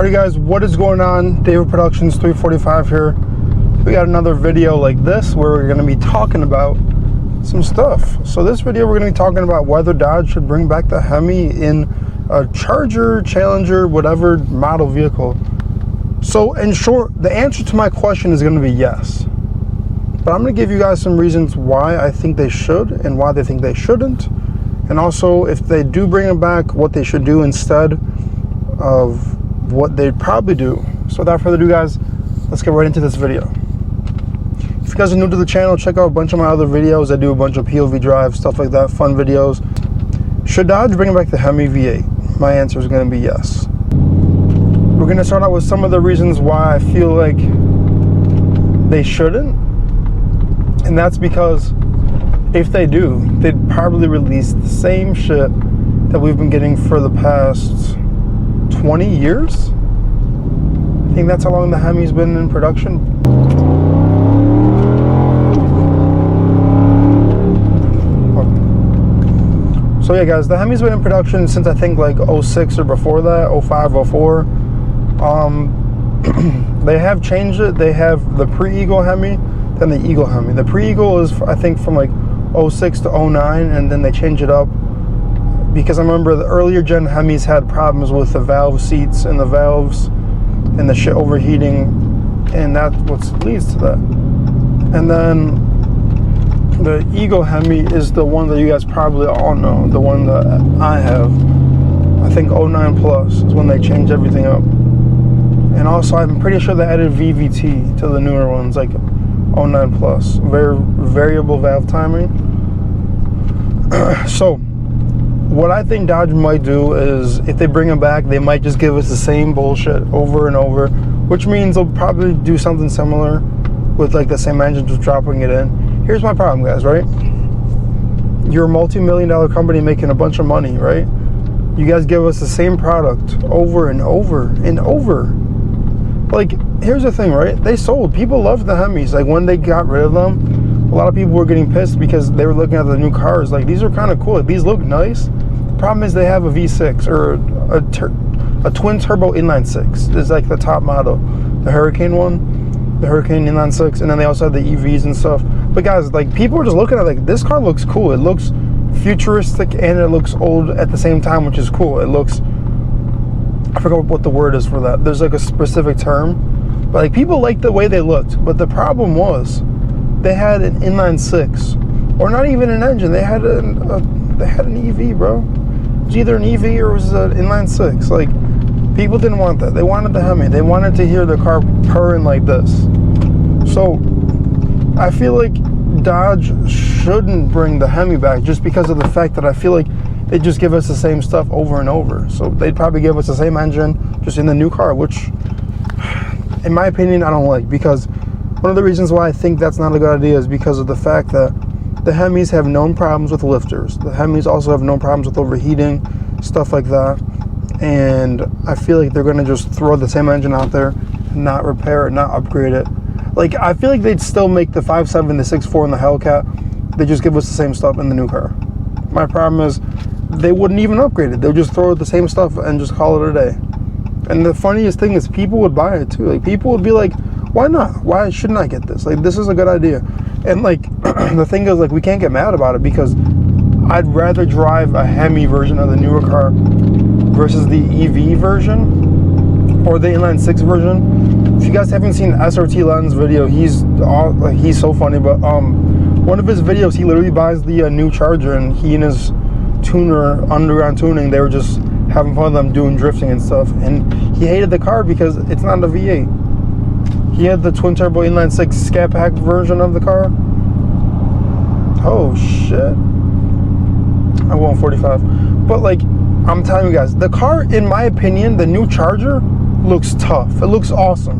Alright guys, what is going on? David Productions 345 here. We got another video like this where we're going to be talking about some stuff. So this video we're going to be talking about whether Dodge should bring back the Hemi in a Charger, Challenger, whatever model vehicle. So in short, the answer to my question is going to be yes. But I'm going to give you guys some reasons why I think they should and why they think they shouldn't. And also, if they do bring it back, what they should do instead of what they'd probably do. So without further ado guys, let's get right into this video. If you guys are new to the channel, check out a bunch of my other videos. I do a bunch of POV drive, stuff like that, fun videos. Should Dodge bring back the Hemi V8? My answer is going to be yes. We're going to start out with some of the reasons why I feel like they shouldn't. And that's because if they do, they'd probably release the same shit that we've been getting for the past 20 years? I think that's how long the Hemi's been in production. So yeah guys, the Hemi's been in production since I think like 06 or before that, 05, 04. They have changed it. They have the pre-Eagle Hemi, then the Eagle Hemi. The pre-Eagle is I think from like 06 to 09, and then they changed it up because I remember the earlier gen Hemis had problems with the valve seats and the valves and the shit overheating, and that's what leads to that. And then the Eagle Hemi is the one that you guys probably all know, the one that I have. I think 09 plus is when they changed everything up. And also I'm pretty sure they added VVT to the newer ones, like 09 plus, variable valve timing. So what I think Dodge might do is, if they bring them back, they might just give us the same bullshit over and over, which means they'll probably do something similar with like the same engine, just dropping it in. Here's my problem guys, right? You're a multi-million-dollar company making a bunch of money, right? You guys give us the same product over and over and over. Like, here's the thing, right? They sold. People loved the Hemis. Like, when they got rid of them, a lot of people were getting pissed because they were looking at the new cars. Like, these are kind of cool. These look nice. The problem is they have a V6 or a twin turbo inline six. It's like the top model. The Hurricane one, the Hurricane inline six, and then they also have the EVs and stuff. But guys, like, people are just looking at it like, this car looks cool. It looks futuristic and it looks old at the same time, which is cool. It looks, I forgot what the word is for that. There's like a specific term, but like people liked the way they looked. But the problem was they had an inline six, or not even an engine. They had an EV, bro. It was either an EV or it was an inline six. Like, people didn't want that. They wanted the Hemi. They wanted to hear the car purring like this. So I feel like Dodge shouldn't bring the Hemi back just because of the fact that I feel like they just give us the same stuff over and over. So they'd probably give us the same engine just in the new car, which in my opinion I don't like, because one of the reasons why I think that's not a good idea is because of the fact that the Hemis have known problems with lifters. The Hemis also have known problems with overheating, stuff like that. And I feel like they're gonna just throw the same engine out there and not repair it, not upgrade it. Like, I feel like they'd still make the 5.7, the 6.4, and the Hellcat. They just give us the same stuff in the new car. My problem is they wouldn't even upgrade it. They'll just throw the same stuff and just call it a day. And the funniest thing is people would buy it too. Like, people would be like, why not? Why shouldn't I get this? Like, this is a good idea. And like, the thing is, like, we can't get mad about it because I'd rather drive a Hemi version of the newer car versus the EV version or the inline six version. If you guys haven't seen SRT Lens video, he's so funny. But one of his videos, he literally buys the new Charger, and he and his tuner, underground tuning, they were just having fun with them doing drifting and stuff. And he hated the car because it's not a V8. He had the twin turbo inline six scat pack version of the car. Oh shit. I won 45. But like, I'm telling you guys, the car, in my opinion, the new Charger looks tough. It looks awesome.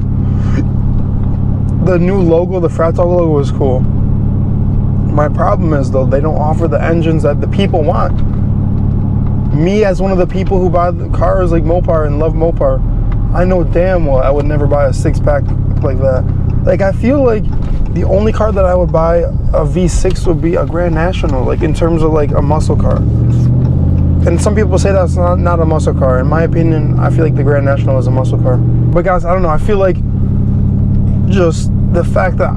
The new logo, the Fractal logo, is cool. My problem is though, they don't offer the engines that the people want. Me, as one of the people who buy the cars like Mopar and love Mopar, I know damn well I would never buy a six-pack like that. Like, I feel like the only car that I would buy a V6 would be a Grand National, like in terms of like a muscle car. And some people say that's not a muscle car. In my opinion, I feel like the Grand National is a muscle car. But guys, I don't know. I feel like just the fact that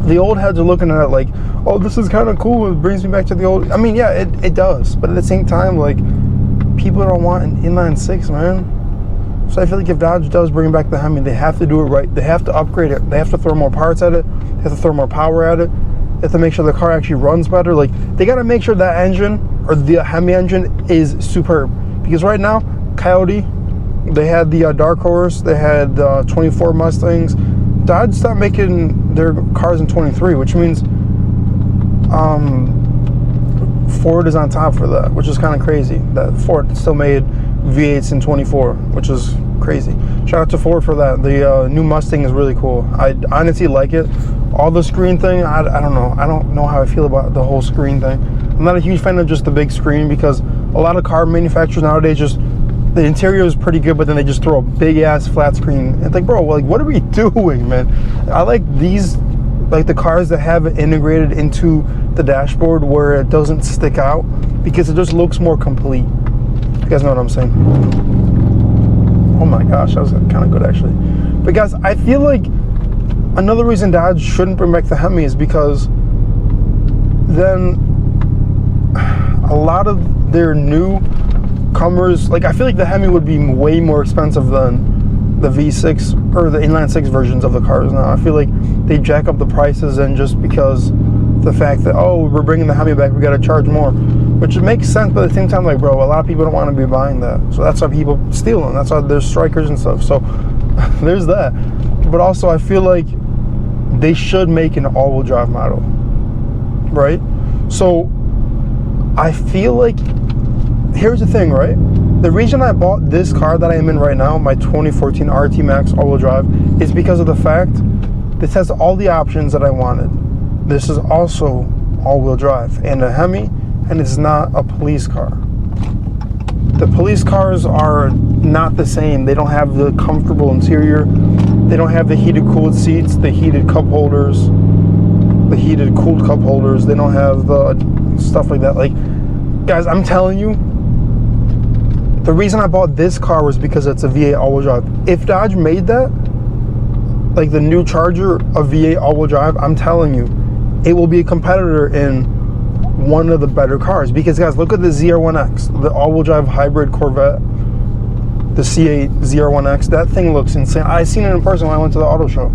the old heads are looking at it like, oh, this is kind of cool. It brings me back to the old. I mean, yeah, it does. But at the same time, like, people don't want an inline six, man. So I feel like if Dodge does bring back the Hemi, they have to do it right. They have to upgrade it. They have to throw more parts at it. They have to throw more power at it. They have to make sure the car actually runs better. Like, they got to make sure that engine, or the Hemi engine, is superb. Because right now, Coyote, they had the Dark Horse, they had 24 Mustangs. Dodge stopped making their cars in 23, which means Ford is on top for that, which is kind of crazy. That Ford still made V8s in 24, which is crazy. Shout out to Ford for that. The new Mustang is really cool. I honestly like it. All the screen thing, I don't know. I don't know how I feel about the whole screen thing. I'm not a huge fan of just the big screen, because a lot of car manufacturers nowadays just, the interior is pretty good, but then they just throw a big ass flat screen. And it's like, bro, like, what are we doing, man? I like these, like the cars that have it integrated into the dashboard where it doesn't stick out, because it just looks more complete. You guys know what I'm saying? Oh my gosh, that was kind of good actually. But guys, I feel like another reason Dodge shouldn't bring back the Hemi is because then a lot of their newcomers, like, I feel like the Hemi would be way more expensive than the V6 or the inline six versions of the cars now. I feel like they jack up the prices, and just because the fact that, oh, we're bringing the Hemi back, we got to charge more, which makes sense. But at the same time, like, bro, a lot of people don't want to be buying that, so that's why people steal them. That's why there's strikers and stuff. So there's that. But also, I feel like they should make an all-wheel drive model, right? So I feel like, here's the thing, right? The reason I bought this car that I am in right now, my 2014 RT Max all-wheel drive, is because of the fact this has all the options that I wanted. This is also all-wheel drive and a Hemi, and it's not a police car. The police cars are not the same. They don't have the comfortable interior. They don't have the heated cooled seats, the heated cup holders, the heated cooled cup holders. They don't have the stuff like that. Like, guys, I'm telling you, the reason I bought this car was because it's a V8 all-wheel drive. If Dodge made that, like the new Charger, a V8 all-wheel drive, I'm telling you, it will be a competitor in one of the better cars. Because, guys, look at the ZR1X, the all-wheel drive hybrid Corvette, the C8 ZR1X. That thing looks insane. I seen it in person when I went to the auto show.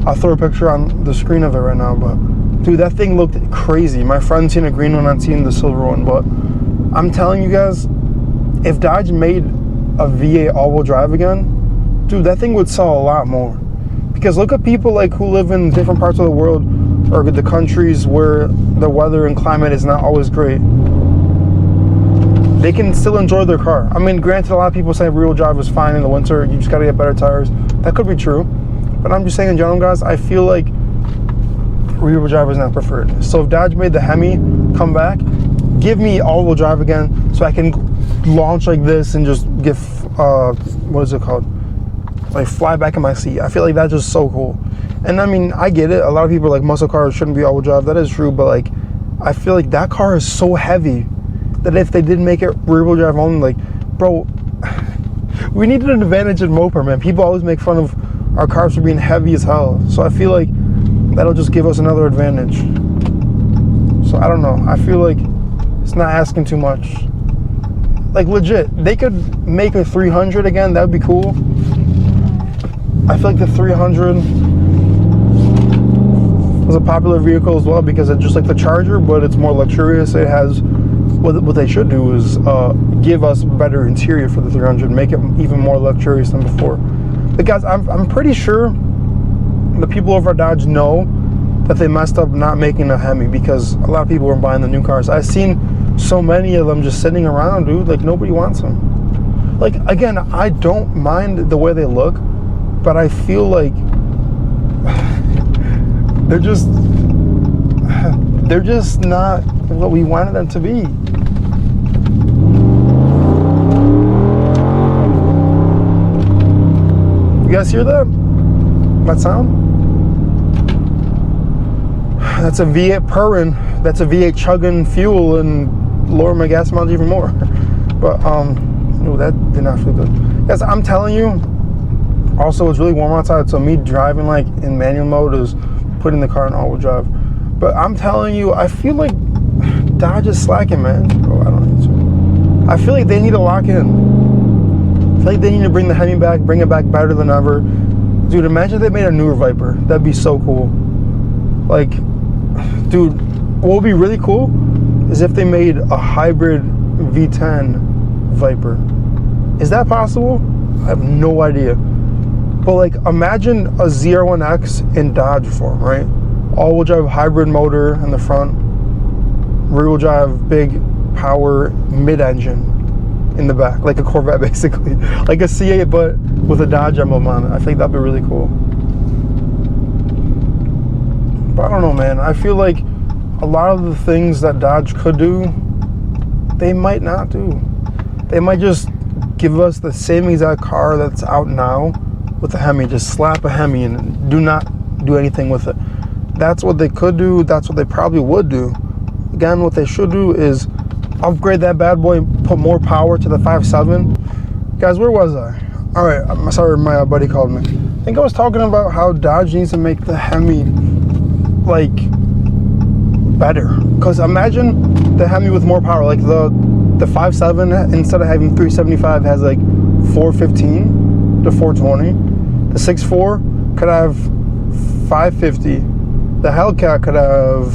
I'll throw a picture on the screen of it right now, but dude, that thing looked crazy. My friend's seen a green one, I've seen the silver one, but I'm telling you guys, if Dodge made a V8 all-wheel drive again, dude, that thing would sell a lot more. Because look at people like who live in different parts of the world, or the countries where the weather and climate is not always great. They can still enjoy their car. I mean, granted, a lot of people say rear-wheel drive is fine in the winter, you just gotta get better tires. That could be true, but I'm just saying in general, guys, I feel like rear-wheel drive is not preferred. So if Dodge made the Hemi come back, give me all-wheel drive again, so I can launch like this and just get, what is it called? Like, fly back in my seat. I feel like that's just so cool. And I mean, I get it. A lot of people are like, muscle cars shouldn't be all-wheel drive. That is true, but like, I feel like that car is so heavy that if they did make it rear-wheel drive only, like, bro, we needed an advantage in Mopar, man. People always make fun of our cars for being heavy as hell. So I feel like that'll just give us another advantage. So I don't know. I feel like it's not asking too much. Like, legit, they could make a 300 again. That would be cool. I feel like the 300 is a popular vehicle as well, because it's just like the Charger, but it's more luxurious. It has, what they should do is give us better interior for the 300, make it even more luxurious than before. But guys, I'm pretty sure the people over at Dodge know that they messed up not making a Hemi, because a lot of people were buying the new cars. I've seen so many of them just sitting around, dude. Like, nobody wants them. Like, again, I don't mind the way they look, but I feel like they're just not what we wanted them to be. You guys hear that? That sound? That's a V8 purring. That's a V8 chugging fuel and lower my gas mileage even more. But ooh, that did not feel good. Yes, I'm telling you. Also, it's really warm outside, so me driving like in manual mode is putting the car in all-wheel drive. But I'm telling you, I feel like Dodge is slacking, man. Oh, I don't need to. I feel like they need to lock in. I feel like they need to bring the Hemi back, bring it back better than ever. Dude, imagine if they made a newer Viper. That'd be so cool. Like, dude, what would be really cool is if they made a hybrid V10 Viper. Is that possible? I have no idea. But like, imagine a ZR1X in Dodge form, right? All-wheel drive hybrid motor in the front, rear-wheel drive big power mid-engine in the back, like a Corvette basically, like a C8 but with a Dodge emblem on it. I think that'd be really cool. But I don't know, man. I feel like a lot of the things that Dodge could do, they might not do. They might just give us the same exact car that's out now with a Hemi. Just slap a Hemi and do not do anything with it. That's what they could do. That's what they probably would do. Again, what they should do is upgrade that bad boy, put more power to the 5.7. Guys, where was I? All right, I'm sorry, my buddy called me. I think I was talking about how Dodge needs to make the Hemi like better. Because imagine the Hemi with more power. Like the 5.7, instead of having 375, has like 415 to 420. The 6.4 could have 550. The Hellcat could have,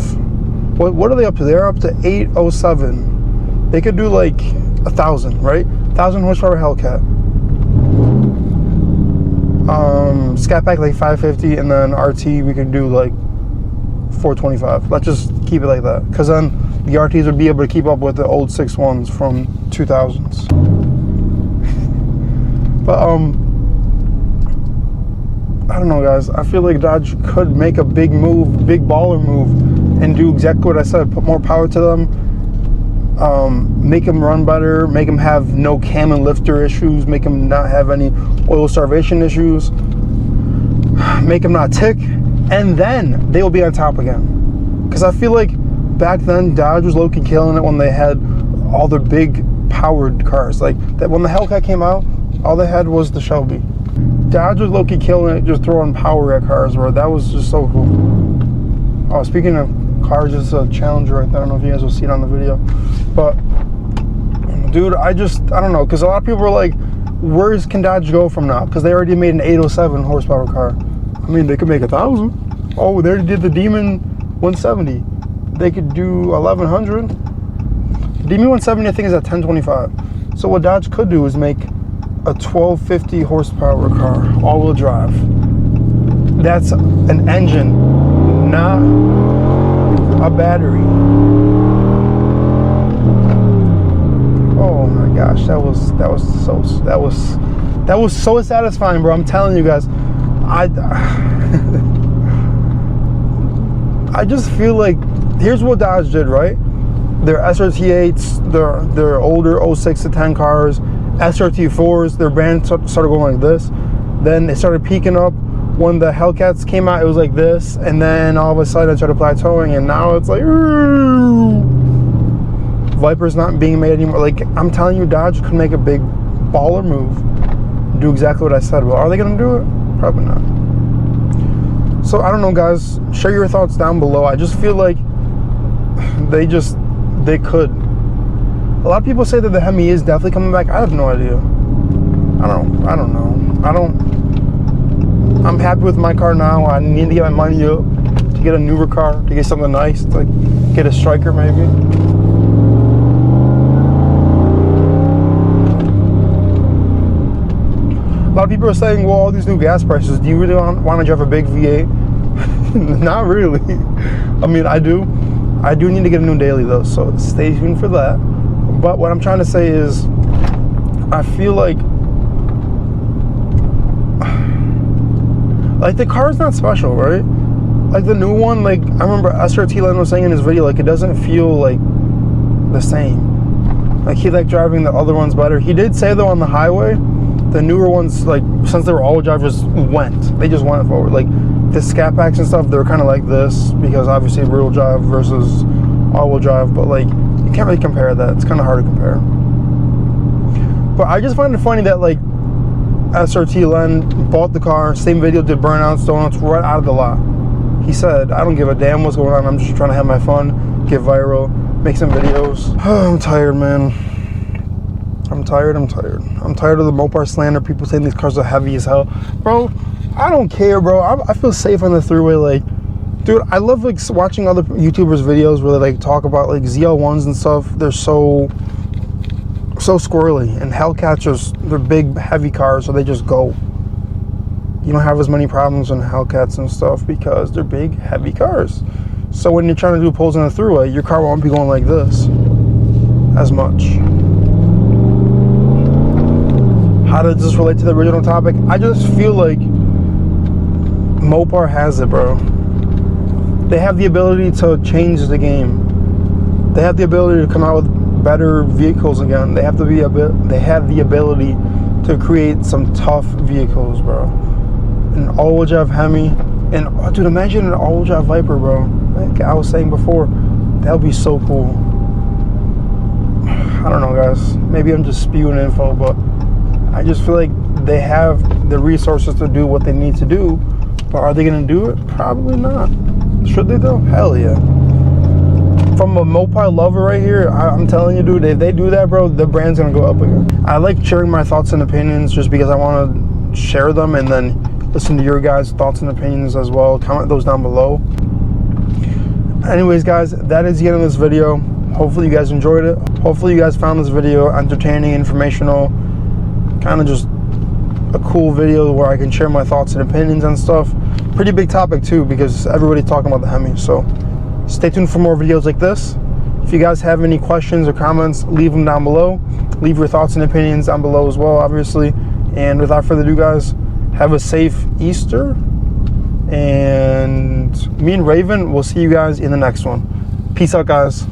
what are they up to? They're up to 807. They could do like 1,000, right? 1,000 horsepower Hellcat. Scat Pack like 550, and then RT we could do like 425. Let's just keep it like that, because then the RTs would be able to keep up with the old 6.1s from 2000s. But I don't know, guys. I feel like Dodge could make a big move, big baller move, and do exactly what I said. Put more power to them, make them run better, make them have no cam and lifter issues, make them not have any oil starvation issues, make them not tick, and then they will be on top again. Because I feel like back then Dodge was low-key killing it when they had all the big powered cars. Like that, when the Hellcat came out, all they had was the Shelby. Dodge was low-key killing it, just throwing power at cars, where that was just so cool. Oh, speaking of cars, it's a Challenger right there. I don't know if you guys will see it on the video, but dude, I don't know, because a lot of people were like, where's can Dodge go from now? Because they already made an 807 horsepower car. I mean, they could make 1,000. Oh, they already did the Demon 170. They could do 1,100. Demon 170, I think, is at 1025. So what Dodge could do is make a 1250 horsepower car, all-wheel drive. That's an engine, not a battery. Oh my gosh, that was so satisfying, bro. I'm telling you guys, I just feel like, here's what Dodge did, right? Their SRT8s, their older 06 to 10 cars, SRT4s, their brand started going like this. Then they started peaking up. When the Hellcats came out, it was like this, and then all of a sudden it started plateauing, and now it's like, Viper's not being made anymore. Like, I'm telling you, Dodge could make a big baller move, do exactly what I said. But are they gonna do it? Probably not. So I don't know, guys. Share your thoughts down below. I just feel like they could. A lot of people say that the Hemi is definitely coming back. I have no idea. I don't know. I'm happy with my car now. I need to get my money up to get a newer car, to get something nice, to get a Striker maybe. A lot of people are saying, well, all these new gas prices, do you really want to drive a big V8? Not really. I mean, I do need to get a new daily though, so stay tuned for that. But what I'm trying to say is, I feel like the car's not special, right? Like the new one, like I remember SRT Len was saying in his video, like it doesn't feel like the same. Like he liked driving the other ones better. He did say though on the highway, the newer ones, like since they were all-wheel drivers, they just went forward. Like the Scat Packs and stuff, they were kind of like this, because obviously rear-wheel drive versus all-wheel drive, but like you can't really compare that. It's kind of hard to compare. But I just find it funny that like SRT Len bought the car, same video, did burnouts, donuts right out of the lot. He said, I don't give a damn what's going on. I'm just trying to have my fun, get viral, make some videos. I'm tired, man. I'm tired. I'm tired of the Mopar slander. People saying these cars are heavy as hell. Bro, I don't care, bro. I feel safe on the thruway. Like, dude, I love like watching other YouTubers' videos where they like talk about like ZL1s and stuff. They're so squirrely. And Hellcats they're big, heavy cars, so they just go. You don't have as many problems on Hellcats and stuff because they're big, heavy cars. So when you're trying to do pulls on the thruway, your car won't be going like this as much. How does this relate to the original topic? I just feel like Mopar has it, bro. They have the ability to change the game. They have the ability to come out with better vehicles again. They have the ability to create some tough vehicles, bro. An all-wheel drive Hemi, and oh, dude, imagine an all-wheel drive Viper, bro. Like I was saying before, that would be so cool. I don't know, guys. Maybe I'm just spewing info, but I just feel like they have the resources to do what they need to do. But are they going to do it? Probably not. Should they though? Hell yeah. From a Mopar lover right here, I'm telling you, dude, if they do that, bro, the brand's going to go up again. I like sharing my thoughts and opinions just because I want to share them and then listen to your guys' thoughts and opinions as well. Comment those down below. Anyways, guys, that is the end of this video. Hopefully you guys enjoyed it. Hopefully you guys found this video entertaining, informational, kind of just a cool video where I can share my thoughts and opinions and stuff. Pretty big topic too because everybody's talking about the Hemi. So stay tuned for more videos like this. If you guys have any questions or comments, leave them down below. Leave your thoughts and opinions down below as well, obviously. And without further ado, guys, have a safe Easter, and me and Raven will see you guys in the next one. Peace out, guys.